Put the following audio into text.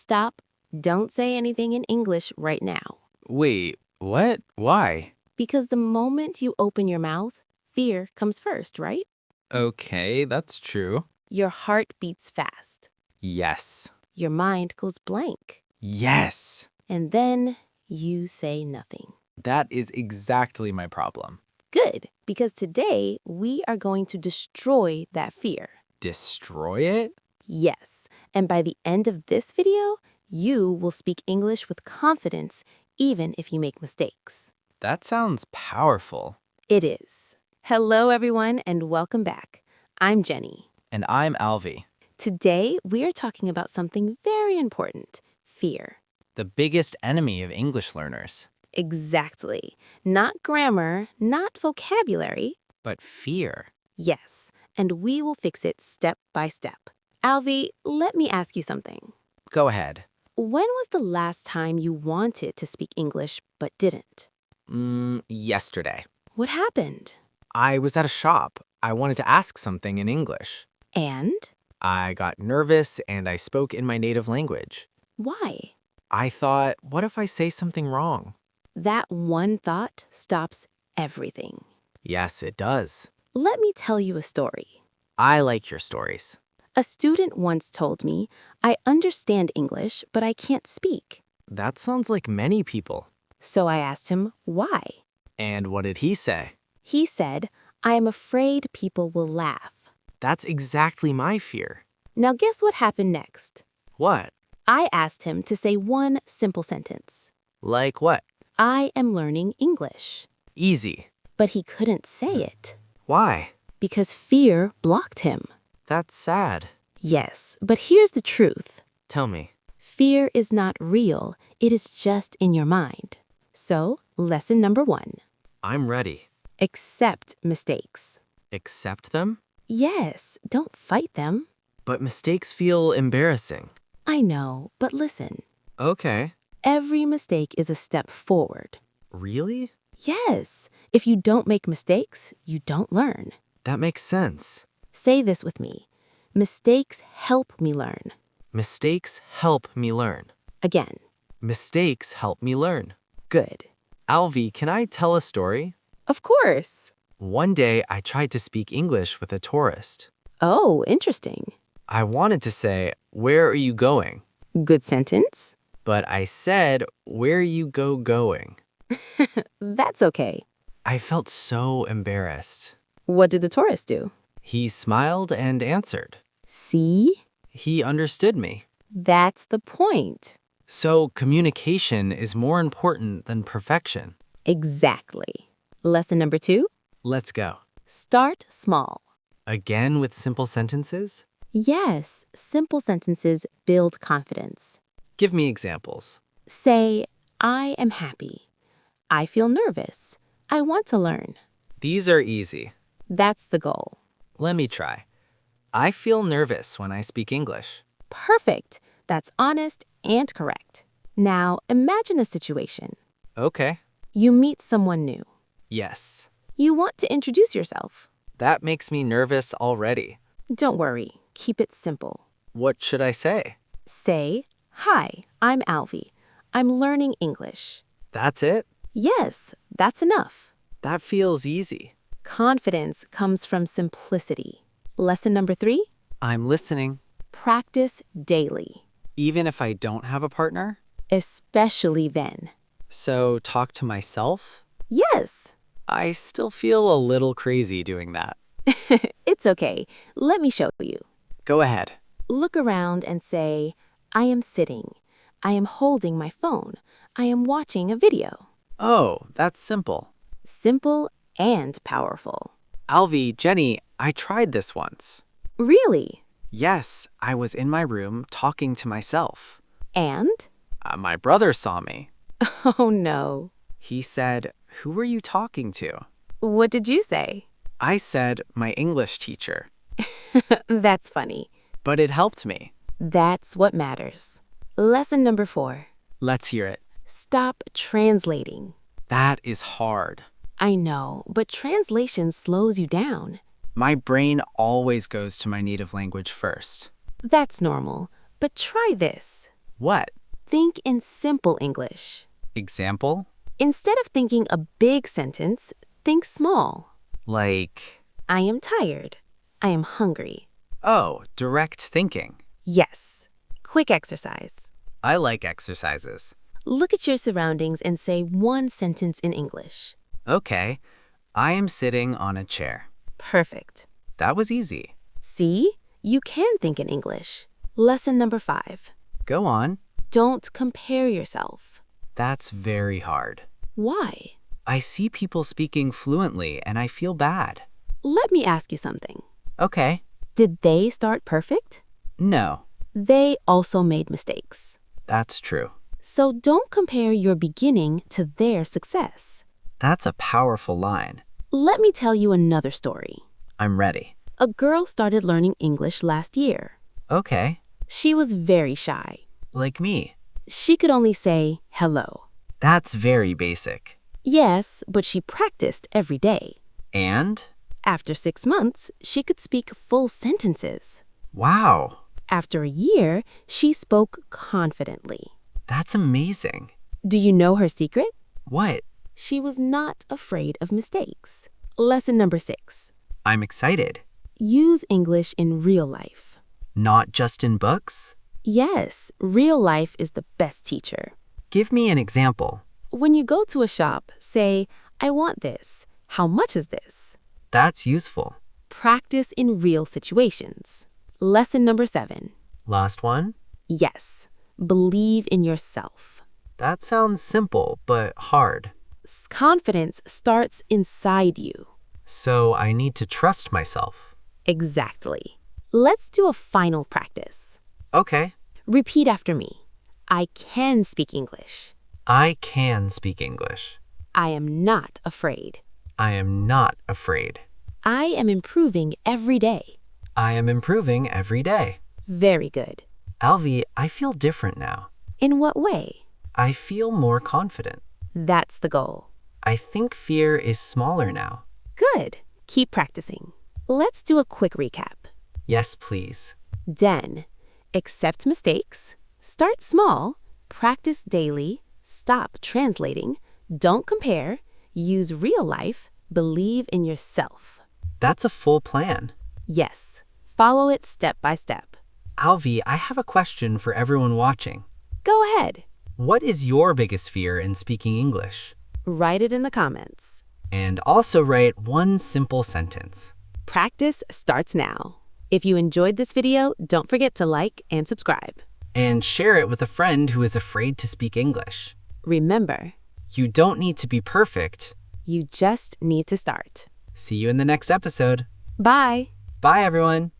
Stop. Don't say anything in English right now. Wait, what? Why? Because the moment you open your mouth, fear comes first, right? Okay, that's true. Your heart beats fast. Yes. Your mind goes blank. Yes! And then you say nothing. That is exactly my problem. Good, because today we are going to destroy that fear. Destroy it? Yes, and by the end of this video, you will speak English with confidence even if you make mistakes. That sounds powerful. It is. Hello, everyone, and welcome back. I'm Jenny. And I'm Alvi, Today, we are talking about something very important, fear. the biggest enemy of English learners. Exactly. Not grammar, not vocabulary. But fear. Yes, and we will fix it step by step. Alvi, let me ask you something. Go ahead. When was the last time you wanted to speak English but didn't? Yesterday. What happened? I was at a shop. I wanted to ask something in English. And? I got nervous and I spoke in my native language. Why? I thought, what if I say something wrong? That one thought stops everything. Yes, it does. Let me tell you a story. I like your stories. A student once told me, I understand English, but I can't speak. That sounds like many people. So I asked him, why? And what did he say? He said, I am afraid people will laugh. That's exactly my fear. Now guess what happened next? What? I asked him to say one simple sentence. Like what? I am learning English. Easy. But he couldn't say it Why? because fear blocked him. That's sad. Yes, but here's the truth. Tell me. Fear is not real. It is just in your mind. So, lesson number 1. I'm ready. Accept mistakes. Accept them? Yes, don't fight them. But mistakes feel embarrassing. I know, but listen. Okay. Every mistake is a step forward. Really? Yes, if you don't make mistakes, you don't learn. That makes sense. Say this with me. Mistakes help me learn. Mistakes help me learn. Again. Mistakes help me learn. Good. Alvi, can I tell a story? Of course. One day, I tried to speak English with a tourist. Oh, interesting. I wanted to say, where are you going? Good sentence. But I said, where you go going? That's okay. I felt so embarrassed. What did the tourist do? He smiled and answered. See? He understood me. That's the point. So communication is more important than perfection. Exactly. Lesson number 2. Let's go. Start small. Again with simple sentences? Yes, simple sentences build confidence. Give me examples. Say, I am happy. I feel nervous. I want to learn. These are easy. That's the goal. Let me try. I feel nervous when I speak English. Perfect. That's honest and correct. Now, imagine a situation. Okay. You meet someone new. Yes. You want to introduce yourself. That makes me nervous already. Don't worry. Keep it simple. What should I say? Say, hi, I'm Alvi. I'm learning English. That's it? Yes, that's enough. That feels easy. Confidence comes from simplicity. Lesson number 3. I'm listening. Practice daily, Even if I don't have a partner? especially then. So talk to myself? Yes, I still feel a little crazy doing that. it's okay. Let me show you. Go ahead. Look around and say, I am sitting. I am holding my phone. I am watching a video. Oh, that's simple. Simple and powerful. Alvi, Jenny, I tried this once. Really? Yes, I was in my room talking to myself. And? My brother saw me. Oh no. He said, "Who were you talking to?" What did you say? I said, "My English teacher." That's funny. But it helped me. That's what matters. Lesson number 4. Let's hear it. Stop translating. That is hard. I know, but translation slows you down. My brain always goes to my native language first. That's normal, but try this. What? Think in simple English. Example? Instead of thinking a big sentence, think small. Like, I am tired. I am hungry. oh, direct thinking. Yes. Quick exercise. I like exercises. Look at your surroundings and say one sentence in English. Okay, I am sitting on a chair. Perfect. That was easy. See? You can think in English. Lesson number 5. Go on. Don't compare yourself. That's very hard. Why? I see people speaking fluently and I feel bad. Let me ask you something. Okay. Did they start perfect? No, They also made mistakes. that's true. So don't compare your beginning to their success. That's a powerful line. Let me tell you another story. I'm ready. A girl started learning English last year. Okay. She was very shy. Like me. She could only say hello. That's very basic. Yes, but she practiced every day. And? After 6 months, she could speak full sentences. Wow. After a year, she spoke confidently. That's amazing. Do you know her secret? What? She was not afraid of mistakes. Lesson number 6. I'm excited. Use English in real life. Not just in books? Yes, real life is the best teacher. Give me an example. When you go to a shop, say, I want this. How much is this? That's useful. Practice in real situations. Lesson number 7. Last one? Yes, believe in yourself. That sounds simple, but hard. Confidence starts inside you. So I need to trust myself. Exactly. Let's do a final practice. Okay. Repeat after me. I can speak English. I can speak English. I am not afraid. I am not afraid. I am improving every day. I am improving every day. Very good. Alvi, I feel different now. In what way? I feel more confident. That's the goal. I think fear is smaller now. Good. Keep practicing. Let's do a quick recap. Yes, please. Den. Accept mistakes. Start small. Practice daily. Stop translating. Don't compare. Use real life. Believe in yourself. That's a full plan. Yes. Follow it step by step. Alvi, I have a question for everyone watching. Go ahead. What is your biggest fear in speaking English? Write it in the comments. And also write one simple sentence. Practice starts now. If you enjoyed this video, don't forget to like and subscribe. And share it with a friend who is afraid to speak English. Remember, You don't need to be perfect. you just need to start. See you in the next episode. Bye. Bye, everyone.